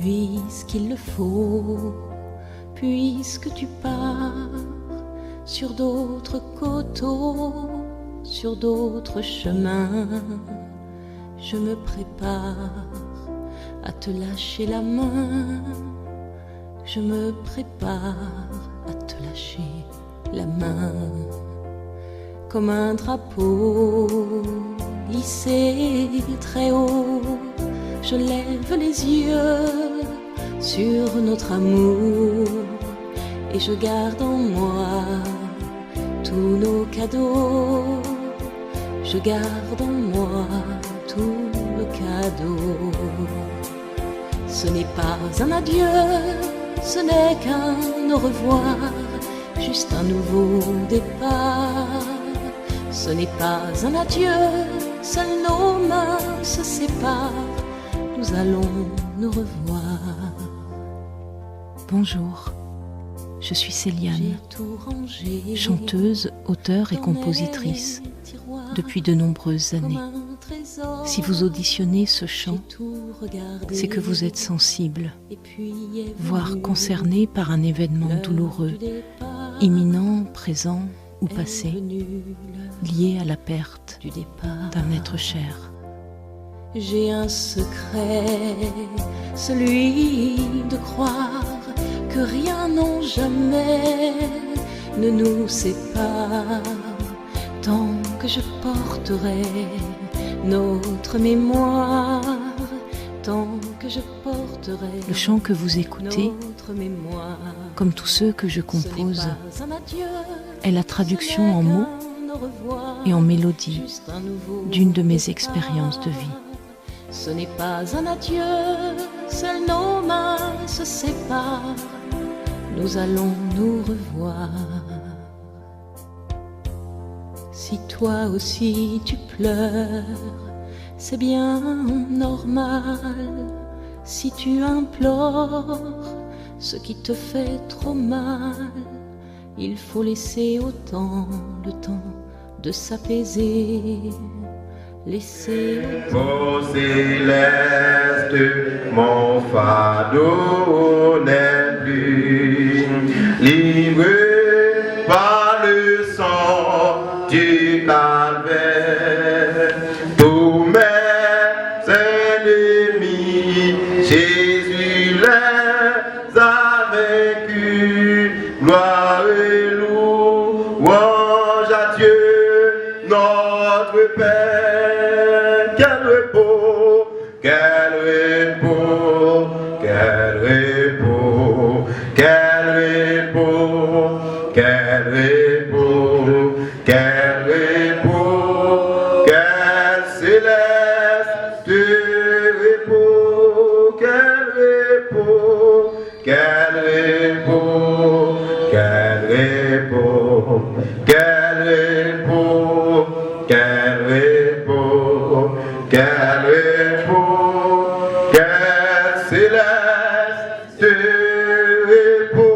puisqu'il le faut, puisque tu pars sur d'autres coteaux, sur d'autres chemins, je me prépare à te lâcher la main, je me prépare à te lâcher la main. Comme un drapeau hissé très haut, je lève les yeux sur notre amour et je garde en moi tous nos cadeaux. Je garde en moi tous nos cadeaux. Ce n'est pas un adieu, ce n'est qu'un au revoir, juste un nouveau départ. Ce n'est pas un adieu, seules nos mains se séparent, nous allons nous revoir. Bonjour, je suis Céliane, chanteuse, auteure et compositrice depuis de nombreuses années. Si vous auditionnez ce chant, c'est que vous êtes sensible, voire concerné par un événement douloureux, imminent, présent ou passé, lié à la perte d'un être cher. J'ai un secret, celui de croire que rien, non jamais, ne nous sépare, tant que je porterai notre mémoire, tant que je porterai. Le chant que vous écoutez, comme tous ceux que je compose, est la traduction en mots et en mélodie d'une de mes expériences de vie. Ce n'est pas un adieu, seules nos mains se séparent, nous allons nous revoir. Si toi aussi tu pleures, c'est bien normal. Si tu implores ce qui te fait trop mal, il faut laisser au temps le temps de s'apaiser. Laissez Ô céleste, mon fardeau n'est plus livré par le sang du calvaire. Tous mes ennemis, Jésus les a vaincus. Gloire et louange à Dieu, notre Père. Quel repos, quel repos, quel repos, quel repos, quel repos, quel repos, quel céleste repos, quel repos, quel repos, quel repos, quel repos, quel repos, quel repos, quel céleste repos.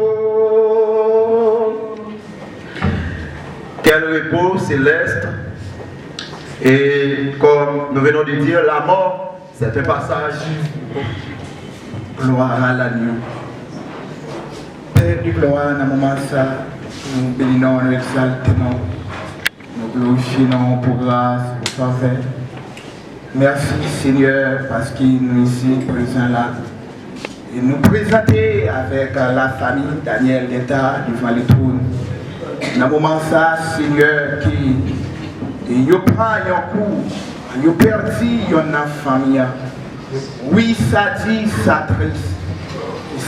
Quel repos céleste. Et comme nous venons de dire, la mort, c'est un passage. Gloire à l'agneau. Père du gloire, dans le moment ça, nous bénissons, nous exaltons, nous glorifions pour grâce, pour faveur. Merci Seigneur parce qu'il nous ici présents là. Et nous présenter avec la famille Daniel d'État devant le trône. Dans le moment ça, Seigneur, qui prend un coup, il perdu une famille. Oui, ça dit, ça triste.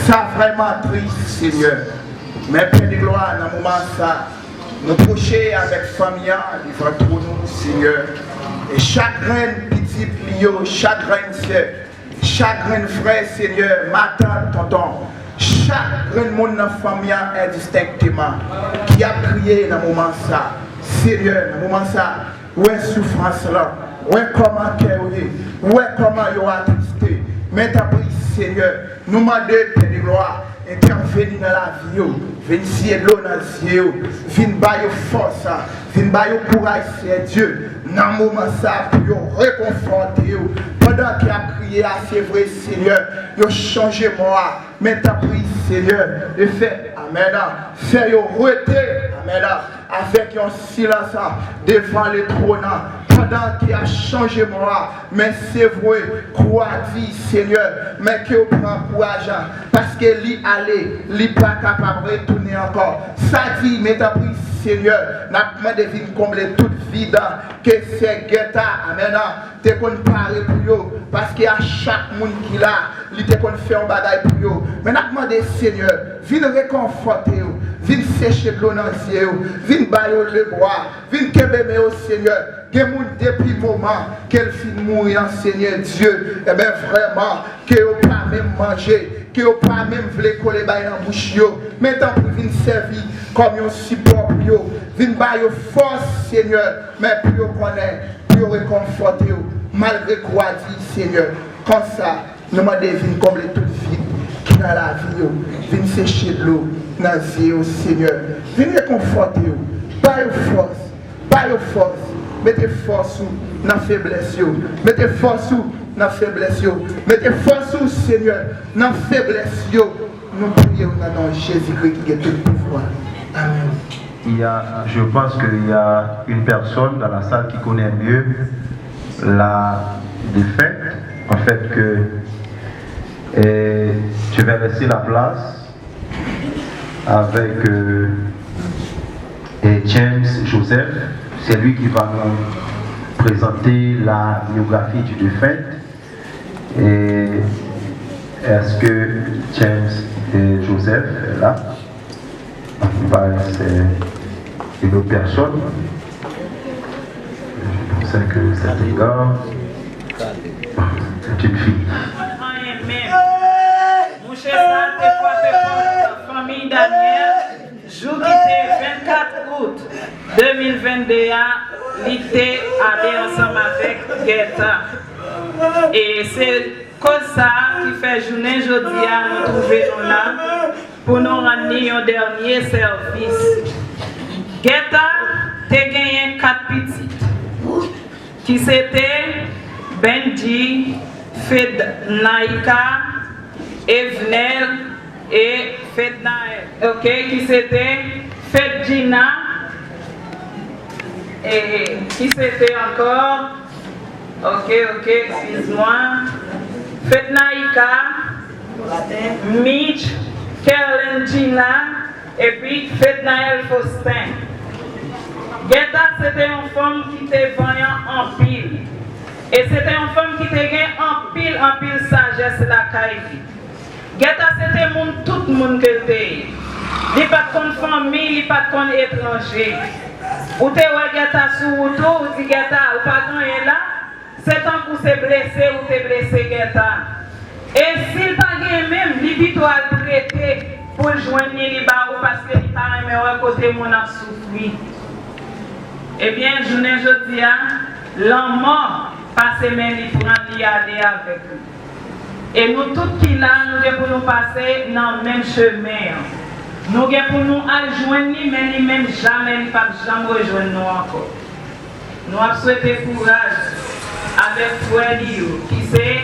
Ça vraiment triste, Seigneur. Mais Père de gloire, dans le moment ça, nous procher avec famille devant le trône, Seigneur. Et chagrin petit lio, chagrin sœur, chagrin frère, Seigneur, matin, tonton, chagrin monde dans la famille indistinctement, qui a crié dans le moment ça, Seigneur, dans le moment ça, où est souffrance là, où est comment cœur, où est comment il a attristé, mais t'as pris, Seigneur, nous demandons, Père de gloire, intervenir dans la vie, venir scier l'eau dans les yeux, venir bailler force, venir bailler courage, c'est Dieu. Dans le moment ça, pour réconforter, Pendant qu'il a crié, c'est vrai, Seigneur, il a changé moi. Mais t'as pris, Seigneur, et fait, Amen, fait arrêter, Amen, avec un silence devant le trône. Pendant qu'il a changé moi, mais c'est vrai, croix dit, Seigneur, mais qu'il prend courage, parce que lui allait, lui pas capable de retourner encore. Ça dit, mais t'as pris, Seigneur, n'a pas de vie combler toute vide, que c'est guetta, Amen, t'es qu'on parle pour eux, parce qu'il y a chaque monde qui l'a, il te qu'on fait un bagaille pour eux. Mais n'a pas demandé, Seigneur, viens réconforter, viens sécher de l'eau dans les yeux, viens bailler le bois, viens québémer au Seigneur. Depuis le moment qu'elle finit de mourir, Seigneur Dieu, et bien vraiment, qu'elle n'a pas même mangé, qu'elle n'a pas même voulu coller dans la bouche, mais tant pour venir servir comme un support pour eux, venir bailler force, Seigneur, mais pour eux connaître, pour réconforter, malgré quoi dit, Seigneur, comme ça, nous demandons de venir combler toute vie qui est dans la vie, venir sécher de l'eau dans les yeux, Seigneur, venir réconforter, bailler force. Mettez force dans la faiblesse. Mettez force dans la faiblesse. Mettez force, Seigneur, dans la faiblesse. Nous prions dans le nom de Jésus-Christ qui est tout pouvoir. Amen. Je pense qu'il y a une personne dans la salle qui connaît mieux la défaite. En fait, je vais laisser la place avec James Joseph. C'est lui qui va nous présenter la biographie du défunt. Et est-ce que James et Joseph est là? C'est une autre personne. Je pensais que cet gars, c'est une fille. Mon cher Sal, t'es quoi ta famille Daniel, jour qui était 24 août 2021, il était allé ensemble avec Guetta. Et c'est comme ça qui fait journée aujourd'hui à nous trouver là pour nous rendre un dernier service. Guetta a gagné 4 petites qui c'était Benji, Fednaika, Evenel et Fednael. Ok, qui c'était Fedjina et qui c'était encore. Ok, excuse-moi. Fednaika, Mitch, Kellen Gina et puis Fednael Faustin. Guetta c'était une femme qui était voyant en pile. Et c'était une femme qui était en pile sagesse la caille. Guetta c'était tout le monde que était. Il n'y a pas de famille, il n'y a pas de étranger. Ou te ouais Guetta sous auto, ou dit Guetta, ou pas gagné là, c'est tant que c'est blessé ou t'es blessé Guetta. Et s'il pas gagné même, il vit à prêter pour joindre les barreaux parce que il pas aimé à côté mon a souffri. Eh bien, je ne dis pas, l'homme mort, passer même il prend y aller avec lui. Et nous tous qui là, nous devons pour nous passer dans le même chemin. Nous devons pour nous rejoindre, mais lui-même jamais, pas jamais rejoindre nous encore. Nous avons souhaité courage avec Foueli, qui c'est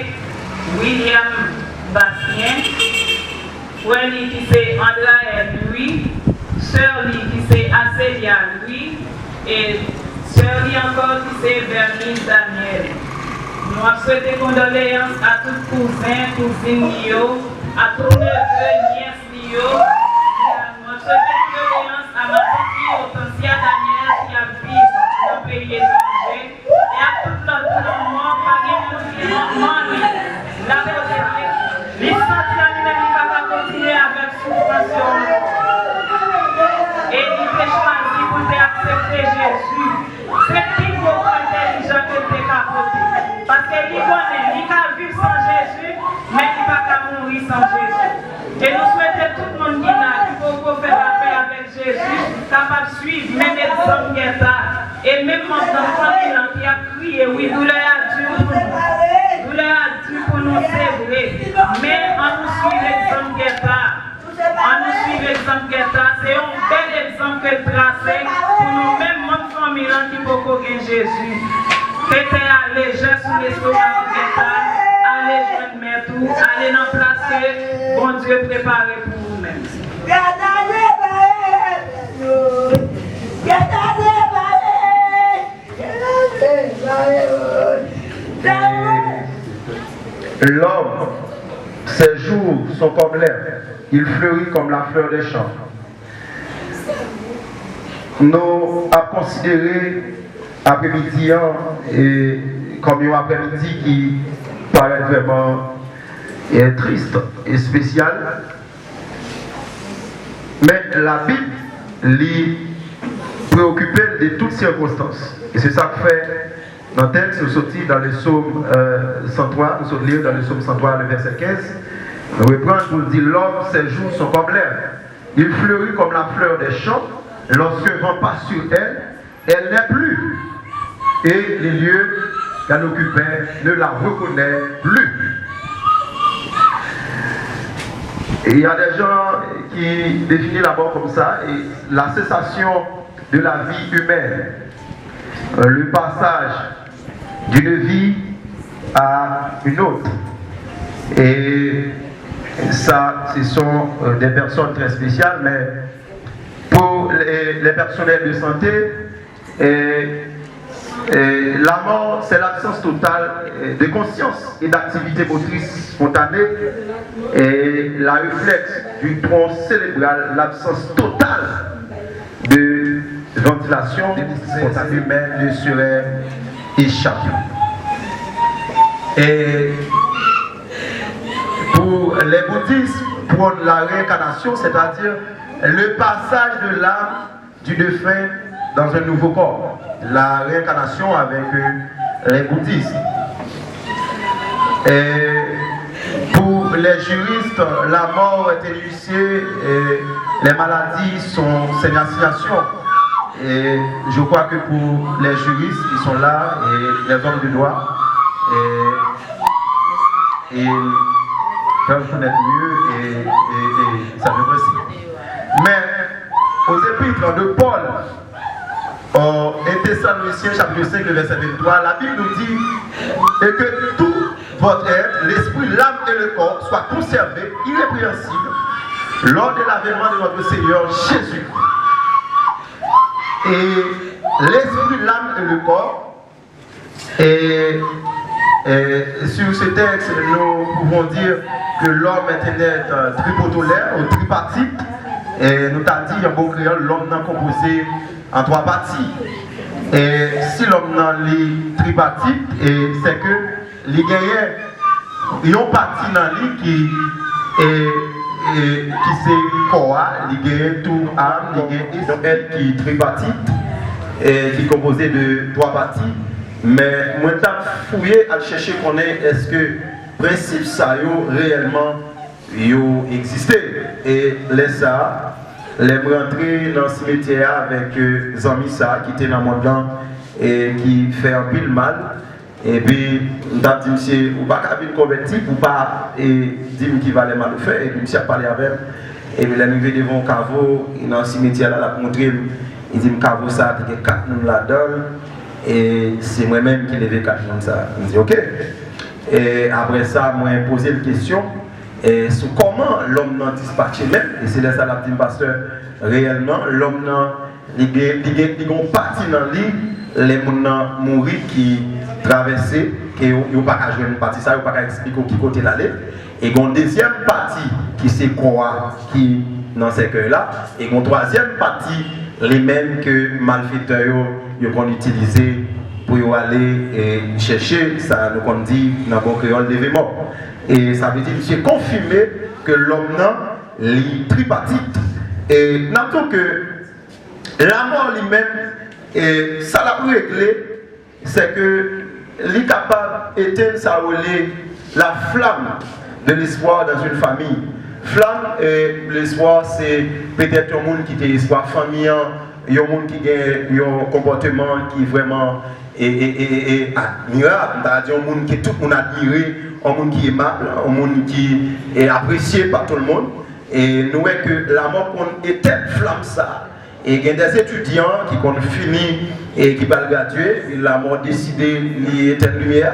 William Bastien, Foueli qui c'est André lui, Sœur Lee qui c'est Acélia lui, et Sœur Lee encore qui c'est Bernice Daniel. Nous avons souhaité condoléances à tous les cousins, cousines, à tous les neveux, nièces. Nous avons souhaité condoléances à ma tante Hortensia Daniel qui a vécu dans le pays étranger et à tout l'autre monde, pas de la protéger. L'histoire va continuer avec souffrance. Et il fait choisir pour accepter Jésus. C'est qui vous intelligent que tu es capoté. Parce qu'il connaît, il a vu sans Jésus, mais il ne va pas mourir sans Jésus. Et nous souhaitons tout le monde qui a, qui peut faire la paix avec Jésus, capable de suivre, même les hommes qui sont là. Et même mon enfant qui a crié, oui, douleur à Dieu pour nous. Douleur à Dieu pour nous, c'est vrai. Mais on nous suit l'exemple Guetta. On nous suit l'exemple Guetta. C'est un bel exemple que tracé pour nous, même mon famille qui peut gagner Jésus. que tu allé juste sous l'estomac de Guetta, allez joindre mes tout, allez dans place que bon Dieu préparé pour vous-même. L'homme, ses jours sont comme l'air, il fleurit comme la fleur des champs. Nous avons considéré après-midi et comme un après-midi qui paraît vraiment triste et spécial. Mais la Bible l'est préoccupée de toutes circonstances. Et c'est ça que fait dans le texte, nous sortis dans le psaume 103, nous sommes lire dans le psaume 103, le verset 15. Nous reprenons pour dire l'homme, ses jours sont comme l'air. Il fleurit comme la fleur des champs. Lorsque vent passe sur elle, elle n'est plus. Et les lieux qu'elle occupait ne la reconnaissent plus. Et il y a des gens qui définissent la mort comme ça, et la cessation de la vie humaine, le passage d'une vie à une autre. Et ça, ce sont des personnes très spéciales, mais pour les personnels de santé, la mort, c'est l'absence totale de conscience et d'activité motrice spontanée, et la réflexe du tronc cérébral, l'absence totale de ventilation spontanée même ne serait échappée. Et pour les bouddhistes, pour la réincarnation, c'est-à-dire le passage de l'âme du défunt dans un nouveau corps, la réincarnation avec les bouddhistes. Et pour les juristes, la mort est élucidée et les maladies sont une assignation. Et je crois que pour les juristes qui sont là et les hommes du droit, et peuvent connaître mieux et ça veut aussi. Mais aux épîtres de Paul, en Thessaloniciens chapitre 5, verset 23, la Bible nous dit et que tout votre être, l'esprit, l'âme et le corps soient conservés irrépréhensibles lors de l'avènement de notre Seigneur Jésus. Et l'esprit, l'âme et le corps, et sur ce texte, nous pouvons dire que l'homme est un être tripotolaire ou tripartite. Et nous t'avons dit en bon créole, l'homme est composé en trois parties. Et si l'homme est tripartite, c'est que les gagnants, ils ont partie dans lui qui c'est corps, les gagnants tout âme, les gagnants elle qui est tripartite, et qui est composé de trois parties. Mais moi j'ai fouillé à chercher qu'on est-ce que le principe ça yo réellement yo existé. Et les ça, les rentrer dans ce cimetière avec Zami ça qui était dans le monde et qui fait un peu mal. Et puis, on a dit, monsieur, ou pas qu'à converti, ou pas dire qu'il va les mal faire. Et puis, monsieur a parlé avec elle. Et puis, il est arrivé devant un caveau, dans le cimetière, là, il a montré, il dit, caveau ça, il y a 4 personnes là-dedans. Et c'est moi-même qui ai levé 4 personnes ça. Il dit, ok. Et après ça, moi, j'ai posé une question. Et sur comment l'homme n'a dispatché même. Et c'est là ça, la petite pasteur, réellement, l'homme n'a, il y a une partie dans lui, les gens mourir qui traverser, qui n'ont pas qu'à jouer une partie, ça, ils n'ont pas qu'à expliquer qui côté l'aller. Et il y a une deuxième partie qui c'est quoi qui dans ces cœurs-là. Et il y a une troisième partie, les mêmes que malfaiteurs ont utilisé pour aller chercher, ça nous dit dans le bon créole des morts. Et ça veut dire que c'est confirmé que l'homme est tripartite. Et notons que la mort lui-même, et ça l'a pu régler, c'est que l'est capable d'éteindre ça la flamme de l'espoir dans une famille. Flamme et l'espoir, c'est peut-être un monde qui a l'espoir familial, il y a un monde qui a un comportement qui est vraiment admirable, c'est-à-dire un monde qui est tout le monde admiré, un monde qui est aimable, un monde qui est apprécié par tout le monde. Et nous voyons que la mort éteint flamme ça. Et il y a des étudiants qui ont fini et qui vont graduer, ils ont décidé d'éteindre lumière.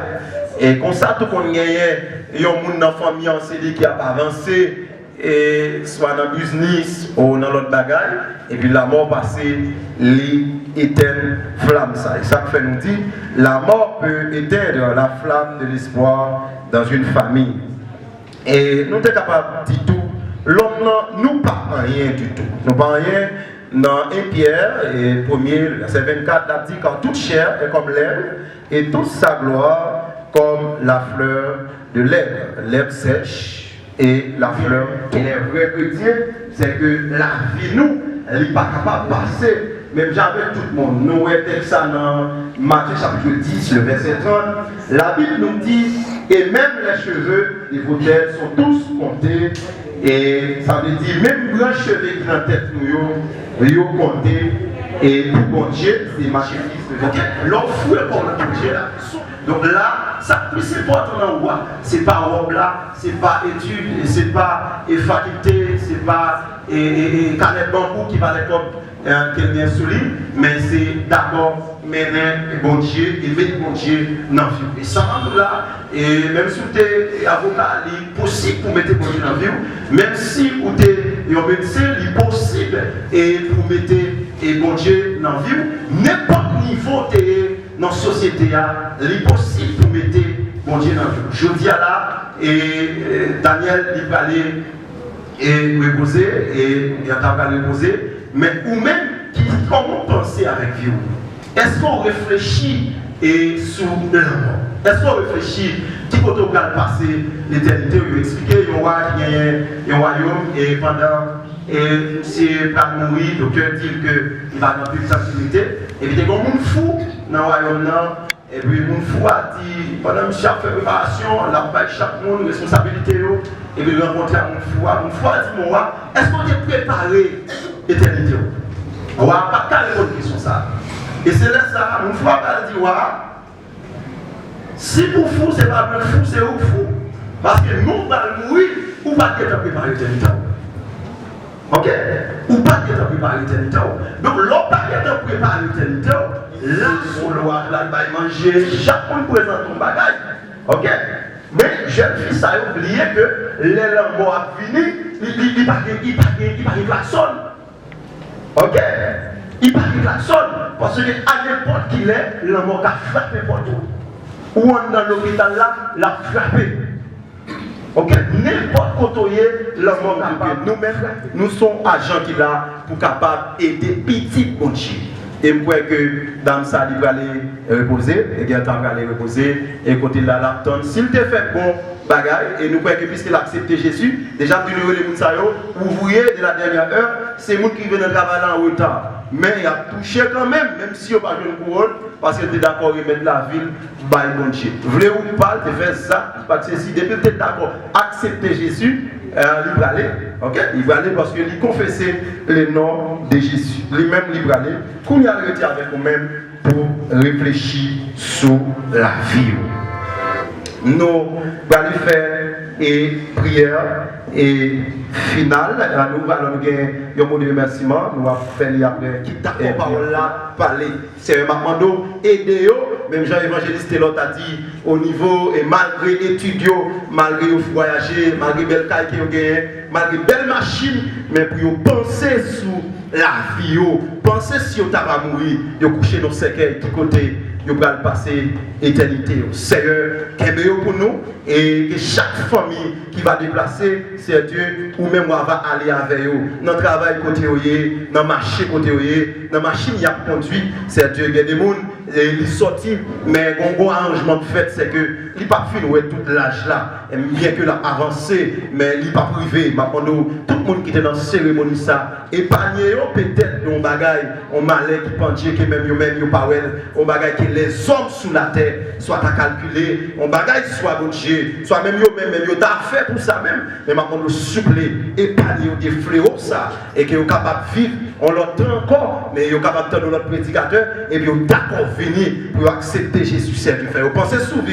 Et comme ça, tout le monde il y a un monde dans la famille en CD qui a avancé, et soit dans le business ou dans l'autre bagaille, et puis la mort passée, l'éteindre flamme. Ça. Et ça fait nous dire, la mort peut éteindre la flamme de l'espoir dans une famille. Et nous sommes capables de dire tout, l'homme nous pas rien du tout. Nous pas rien. Dans 1 Pierre, et 1er, verset 24, il dit car toute chair est comme l'herbe, et toute sa gloire comme la fleur de l'herbe. L'herbe sèche et la fleur. Et les vrais chrétiens, c'est que la vie, nous, elle n'est pas capable de passer. Même j'avais tout le monde. Nous avons ça dans Matthieu chapitre 10, le verset 30. La Bible nous dit, et même les cheveux de vos têtes sont tous comptés. Et ça veut dire, même grand cheveux qui dans la tête, nous comptés. Et pour bon Dieu, c'est ma chérie. L'homme fou est pour le Dieu là. Donc là, ça plus important dans le roi. C'est pas robe là, c'est pas études, c'est pas faculté, c'est pas canette bambou qui va l'école quelqu'un solide, mais c'est d'abord mener bon Dieu et mettre bon Dieu dans la vie. Et ça là, et même si vous êtes avocat, il est possible pour mettre bon Dieu dans la vie, même si vous êtes un médecin, il est possible et pour mettre bon Dieu dans la vie, n'importe niveau dans la société, il est possible pour mettre bon Dieu dans la vie. Je dis à là, et Daniel, il va aller et reposer, et il va aller reposer. Mais ou même, comment penser avec vous? Est-ce qu'on réfléchit sur la mort? Est-ce qu'on réfléchit qui peut passer l'éternité? Vous expliquez, il y a un royaume et pendant c'est pas mourir, le docteur dit qu'il va dans plus de sensibilité. Et puis il y a un monde fou dans le royaume. Et puis le monde fou a dit, pendant chaque préparation, la balle chaque monde, responsabilité. Et puis il rencontre un monde fou. Le monde fou a dit, mon roi, est-ce qu'on est préparé l'éternité? On va pas qu'à répondre à question ça. Et c'est là ça, mon fou a dit, si vous fou, c'est pas le fou, c'est vous fou. Parce que nous, on va mourir, ou pas être préparé l'éternité. Ok? Ou pas être préparé l'éternité. Donc, l'on pas être préparé l'éternité, là, on doit manger, chaque monde présente ton bagage. Ok? Mais jeune fille, ça a oublié que les langues a fini, il n'y a pas de klaxon. Ok? Il n'y a pas de klaxon. Parce qu'à n'importe qui est, l'homme a frappé partout. Ou on est dans l'hôpital là, l'a frappé. Ok? N'importe côté, l'homme a frappé. Nous-mêmes, nous sommes agents qui là pour capable d'aider petit bon Dieu. Et je crois que dans ça, il va aller reposer, et il va aller reposer, et côté là, l'attendre. S'il te fait bon bagaille, et nous croyons que puisqu'il a accepté Jésus, déjà, du nouveau, les gens, vous voyez, de la dernière heure, c'est nous qui venons travailler en retard. Mais il a touché quand même si on n'a pas de couronne, parce qu'il était d'accord à mettre la ville, bah, bon Dieu. Vous voulez ou pas, de faire ça, parce que si depuis vous êtes d'accord à accepter Jésus, il va aller, ok? Il va aller parce qu'il confessait le nom de Jésus. Lui-même, il va aller. Qu'on y a arrêté avec nous-mêmes pour réfléchir sur la vie. Nous allons faire et prière et finale. Nous allons faire un mot de remerciement. Nous allons faire après. Qui t'a parole là, parler. C'est un moment aider. Même Jean-Évangéliste l'autre a dit au niveau, et malgré l'étude, malgré le voyager, malgré belle caille qui ont gagné, malgré belle machine, mais pour penser sur la vie, penser si on t'a mourir, de coucher dans le cercueil, de côté. Nous allons passer l'éternité. Seigneur, qu'est-ce pour nous et que chaque famille qui va déplacer, c'est Dieu, ou même on va aller avec eux. Dans le travail côté, dans le marché côté, dans la machine, il y a conduit, c'est Dieu. Il y a des gens qui sont sortis, mais un bon arrangement fait, c'est que il n'est pas fini tout l'âge là. Et bien que l'a avancé, mais il n'est pas privé. Tout le monde qui était dans la cérémonie, ça, épargné peut-être dans bagaille, on malais qui pendier, qui même pas on bagaille qui les hommes sous la terre soit à calculer, on bagaille soit bon Dieu, soit même yo t'a fait pour ça même, mais maintenant nous suppléer, épargner des fléaux ça, et que vous capable de vivre, on l'entend encore, mais vous capable de notre prédicateur, et puis vous d'accord venir pour accepter Jésus c'est du fait. Vous pensez souvent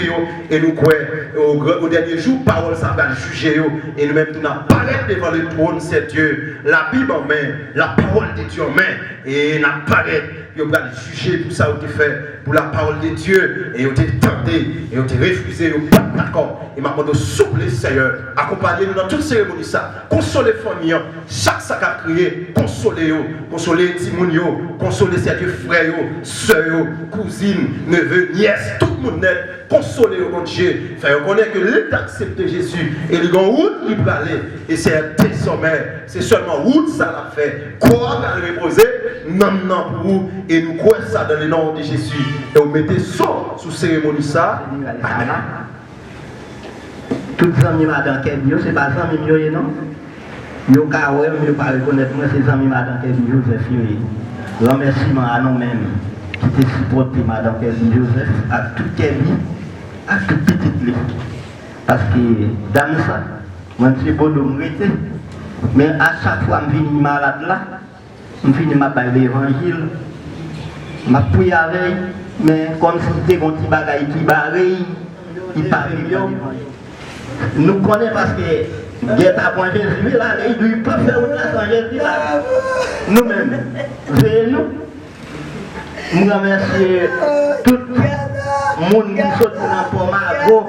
et nous croyons au dernier jour, parole ça va juger et nous-mêmes nous apparaître devant le trône, c'est Dieu. La Bible en main, la parole de Dieu en main, et nous apparaître. Vous allez juger pour ça que vous fait pour la parole de Dieu et vous avez tenté et vous avez refusé, vous n'êtes pas d'accord. Et maintenant, nous souple Seigneur, accompagnez-nous dans toute cérémonie ça. Consolez les familles, chaque sac à crier, consolez-vous, consolez les timonios, consolez ces frères, soeurs, cousines, neveux, nièces, tout le monde net. Consolez-vous, mon Dieu. Faire reconnaître que l'État accepte Jésus et le grand route il peut aller. Et c'est désormais, c'est seulement route ça l'a fait. Quoi va le reposer? Non, non pour vous. Et nous croyons ça dans le nom de Jésus. Et vous mettez ça sous cérémonie ça. Toutes les amis madame Kevin, c'est pas amis mieux non? Yo ka ouais, mais pas reconnaître moi c'est amis madame Kevin Joseph. Remerciement à nous-mêmes qui te supporté madame Kevin Joseph à toute Kevin, à toute petite livre. Parce que dans ça, moi je suis bon de m'arrêter. Mais à chaque fois que je viens malade là, je finis ma parler l'évangile. Je prie avec, mais comme si c'était un petit bagage qui barre, il parle bien. Nous connaissons parce que Dieu a point Jésus là, il ne peut pas faire autre chose sans Jésus là. Nous-mêmes, c'est nous. Nous remercions tout le monde qui sort dans Pomago.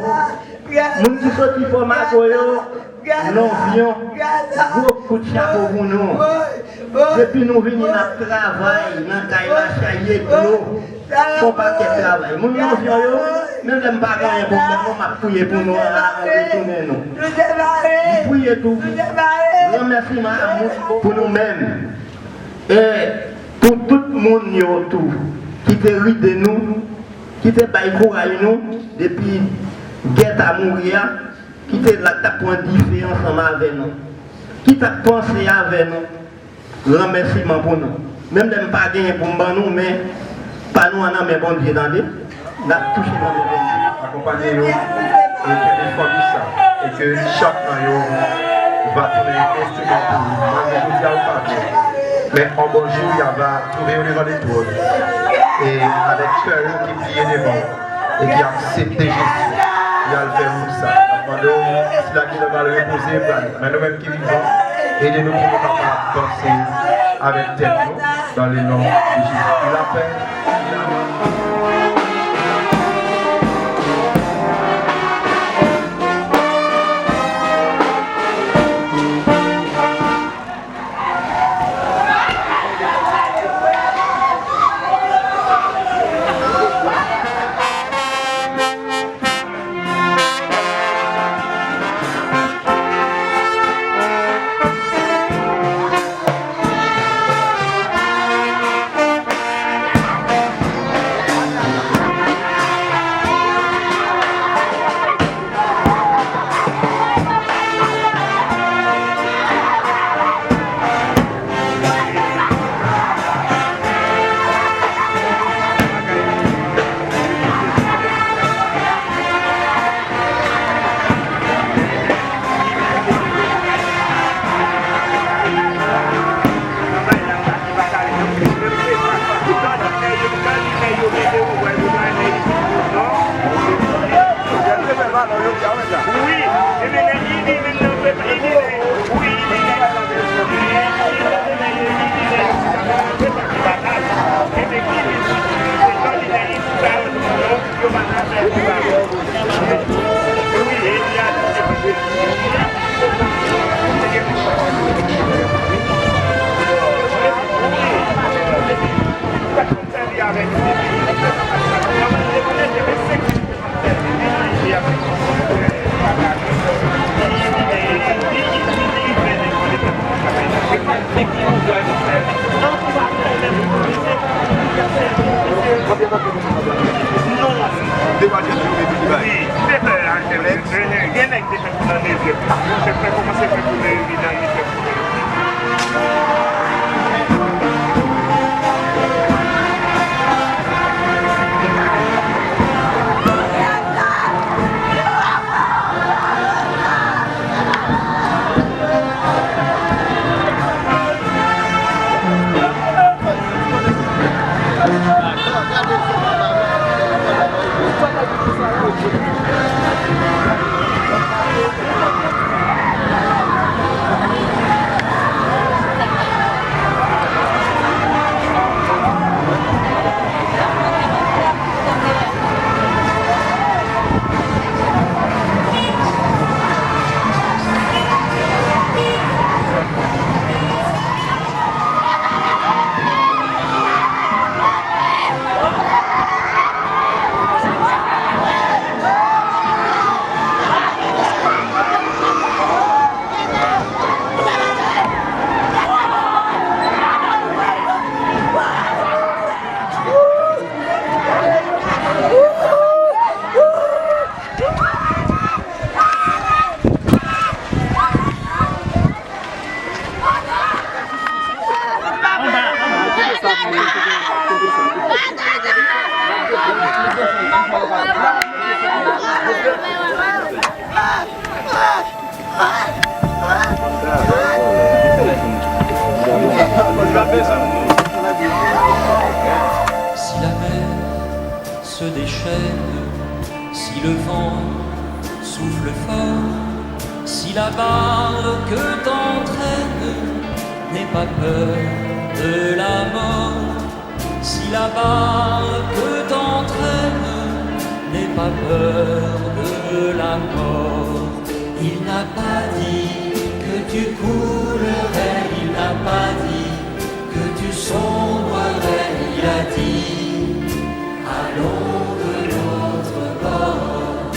Les gens qui sortent pour Pomago, nous vions, gros coup de chapeau pour nous. Depuis nous venons dans le travail, dans le cahier, nous ne pas de travail. Nous vions, même si nous pas gagné pour nous, nous prions pour nous, retourner nous. Nous prions tout. Remerciement pour nous-mêmes. Et pour tout le monde autour, qui te rit de nous, qui te baille courage nous, depuis guette à mourir, qui te la point différent ensemble avec nous, qui t'a pensé avec nous, remerciement pour nous. Même si nous pas gagné pour nous, mais pas nous en a mais bon Dieu dans les, nous avons touché dans les gens. Accompagnez-nous et que les familles ça, et que chacun va trouver un instrument pour nous, malgré tout ça ou pas. Mais en bon jour, il va trouver au devant des trônes. Et avec ceux qui plient devant et qui acceptent Jésus, il va le faire pour ça. Si la guide va le reposer, mais nous-mêmes qui vivons, aidez-nous pour nous capables de danser avec tête dans le nom de Jésus. Il a fait. Si la mer se déchaîne, si le vent souffle fort, si la barque t'entraîne, n'aie pas peur de la mort. Si la barque t'entraîne, n'aie pas peur de la mort. Il n'a pas dit que tu coulerais, il n'a pas dit que tu sombrerais, il a dit allons de l'autre bord,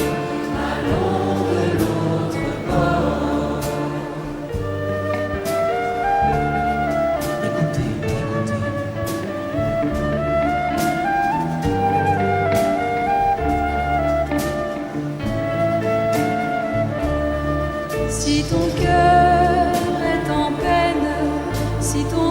allons de l'autre bord. Écoutez, écoutez. Si ton cœur est en peine, si ton